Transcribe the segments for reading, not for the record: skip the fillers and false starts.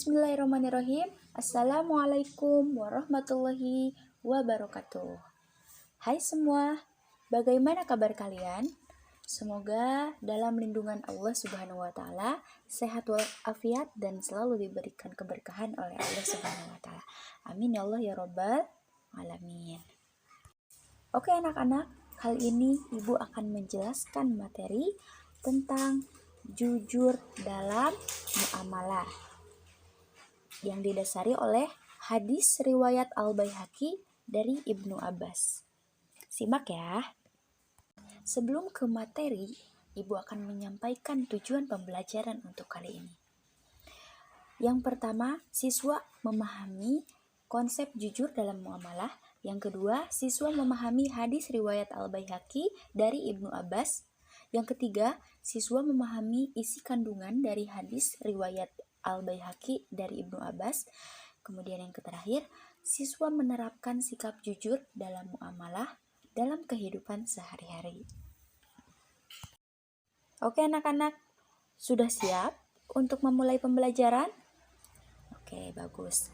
Bismillahirrahmanirrahim. Assalamualaikum warahmatullahi wabarakatuh. Hai semua, bagaimana kabar kalian? Semoga dalam lindungan Allah Subhanahu wa taala sehat walafiat dan selalu diberikan keberkahan oleh Allah Subhanahu wa taala. Amin ya Allah ya rabbal alamin. Oke anak-anak, kali ini Ibu akan menjelaskan materi tentang jujur dalam muamalah yang didasari oleh hadis riwayat Al-Baihaqi dari Ibnu Abbas. Simak ya. Sebelum ke materi, Ibu akan menyampaikan tujuan pembelajaran untuk kali ini. Yang pertama, siswa memahami konsep jujur dalam muamalah. Yang kedua, siswa memahami hadis riwayat Al-Baihaqi dari Ibnu Abbas. Yang ketiga, siswa memahami isi kandungan dari hadis riwayat Al-Baihaqi dari Ibnu Abbas. Kemudian yang terakhir, siswa menerapkan sikap jujur dalam muamalah dalam kehidupan sehari-hari. Oke anak-anak, sudah siap untuk memulai pembelajaran? Oke, bagus.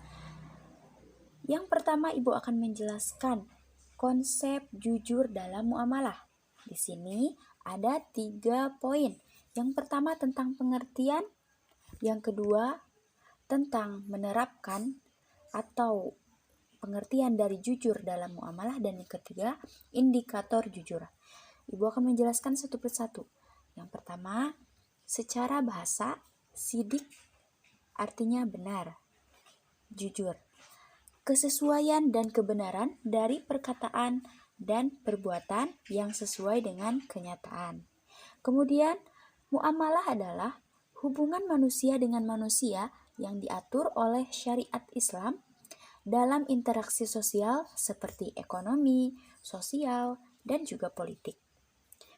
Yang pertama, Ibu akan menjelaskan konsep jujur dalam muamalah. Di sini ada 3 poin. Yang pertama tentang pengertian, yang kedua tentang menerapkan atau pengertian dari jujur dalam muamalah, dan yang ketiga indikator jujur. Ibu akan menjelaskan satu persatu. Yang pertama, secara bahasa, sidik artinya benar, jujur. Kesesuaian dan kebenaran dari perkataan dan perbuatan yang sesuai dengan kenyataan. Kemudian, muamalah adalah hubungan manusia dengan manusia yang diatur oleh syariat Islam dalam interaksi sosial seperti ekonomi, sosial, dan juga politik.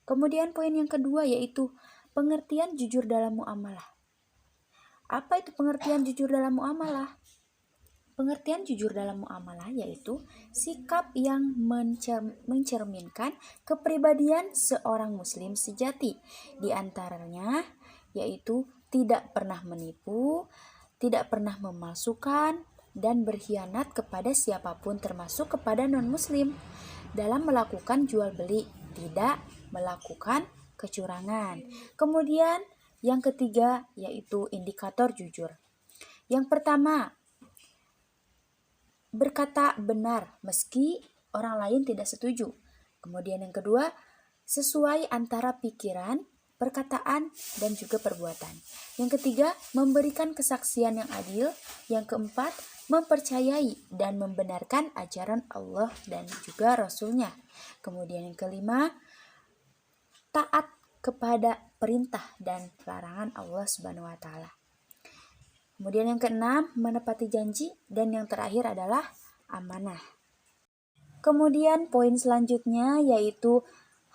Kemudian poin yang kedua yaitu pengertian jujur dalam muamalah. Apa itu pengertian jujur dalam muamalah? Pengertian jujur dalam muamalah yaitu sikap yang mencerminkan kepribadian seorang muslim sejati. Di antaranya yaitu tidak pernah menipu, tidak pernah memalsukan, dan berkhianat kepada siapapun termasuk kepada non-muslim. Dalam melakukan jual beli, tidak melakukan kecurangan. Kemudian yang ketiga yaitu indikator jujur. Yang pertama, berkata benar meski orang lain tidak setuju. Kemudian yang kedua, sesuai antara pikiran, perkataan, dan juga perbuatan. Yang ketiga, memberikan kesaksian yang adil. Yang keempat, mempercayai dan membenarkan ajaran Allah dan juga Rasul-Nya. Kemudian yang kelima, taat kepada perintah dan larangan Allah Subhanahu wa taala. Kemudian yang keenam, menepati janji, dan yang terakhir adalah amanah. Kemudian poin selanjutnya yaitu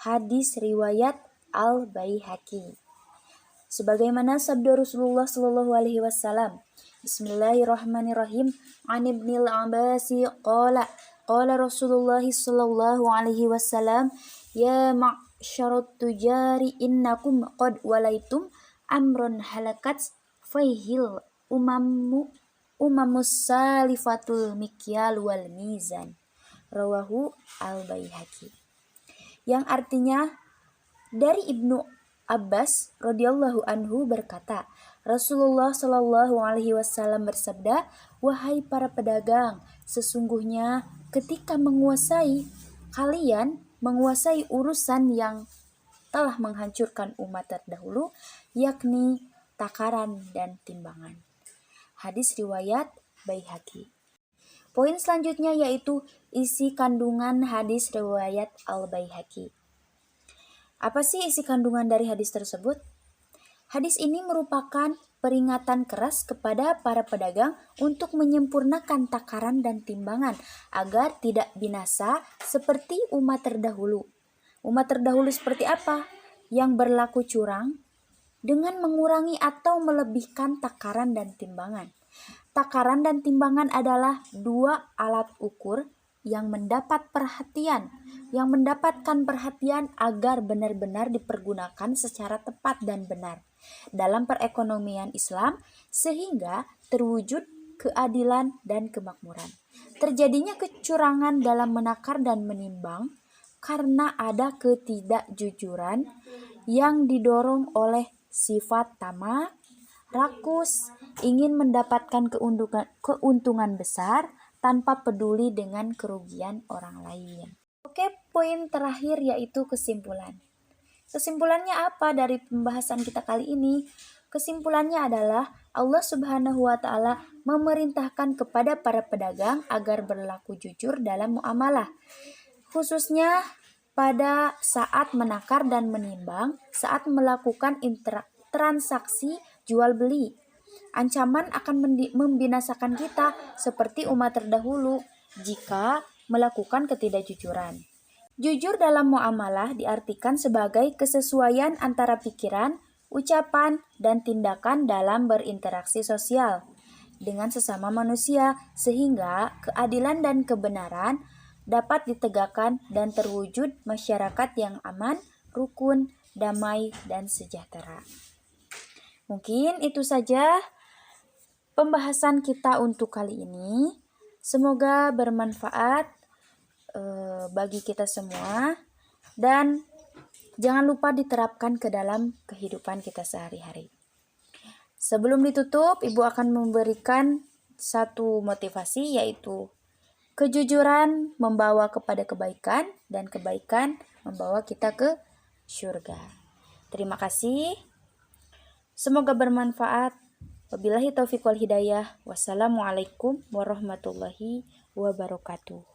hadis riwayat Al-Baihaqi. Sebagaimana sabda Rasulullah sallallahu alaihi wasallam, Bismillahirrahmanirrahim. An Ibnil Abbasi qala Rasulullah sallallahu alaihi wasallam, ya ma'syarat tujari innakum qad walaitum amrun halakat fihil umamus salifatul mikyal wal mizan. Rawahu Al-Baihaqi. Yang artinya dari Ibnu Abbas radhiyallahu anhu berkata, Rasulullah shallallahu alaihi wasallam bersabda, wahai para pedagang, sesungguhnya ketika kalian menguasai urusan yang telah menghancurkan umat terdahulu, yakni takaran dan timbangan. Hadis riwayat Baihaqi. Poin selanjutnya yaitu isi kandungan hadis riwayat Al-Baihaqi. Apa sih isi kandungan dari hadis tersebut? Hadis ini merupakan peringatan keras kepada para pedagang untuk menyempurnakan takaran dan timbangan agar tidak binasa seperti umat terdahulu. Umat terdahulu seperti apa? Yang berlaku curang dengan mengurangi atau melebihkan takaran dan timbangan. Takaran dan timbangan adalah 2 alat ukur yang mendapatkan perhatian agar benar-benar dipergunakan secara tepat dan benar dalam perekonomian Islam sehingga terwujud keadilan dan kemakmuran. Terjadinya kecurangan dalam menakar dan menimbang karena ada ketidakjujuran yang didorong oleh sifat tamak, rakus, ingin mendapatkan keuntungan besar tanpa peduli dengan kerugian orang lain. Oke, poin terakhir yaitu kesimpulan. Kesimpulannya apa dari pembahasan kita kali ini? Kesimpulannya adalah Allah Subhanahu wa Ta'ala memerintahkan kepada para pedagang agar berlaku jujur dalam muamalah, khususnya pada saat menakar dan menimbang, saat melakukan transaksi jual beli. Ancaman akan membinasakan kita seperti umat terdahulu jika melakukan ketidakjujuran. Jujur dalam muamalah diartikan sebagai kesesuaian antara pikiran, ucapan, dan tindakan dalam berinteraksi sosial dengan sesama manusia sehingga keadilan dan kebenaran dapat ditegakkan dan terwujud masyarakat yang aman, rukun, damai, dan sejahtera. Mungkin itu saja pembahasan kita untuk kali ini. Semoga bermanfaat bagi kita semua dan jangan lupa diterapkan ke dalam kehidupan kita sehari-hari. Sebelum ditutup, Ibu akan memberikan satu motivasi, yaitu kejujuran membawa kepada kebaikan dan kebaikan membawa kita ke surga. Terima kasih. Semoga bermanfaat. Wabillahi taufiq wal hidayah. Wassalamualaikum warahmatullahi wabarakatuh.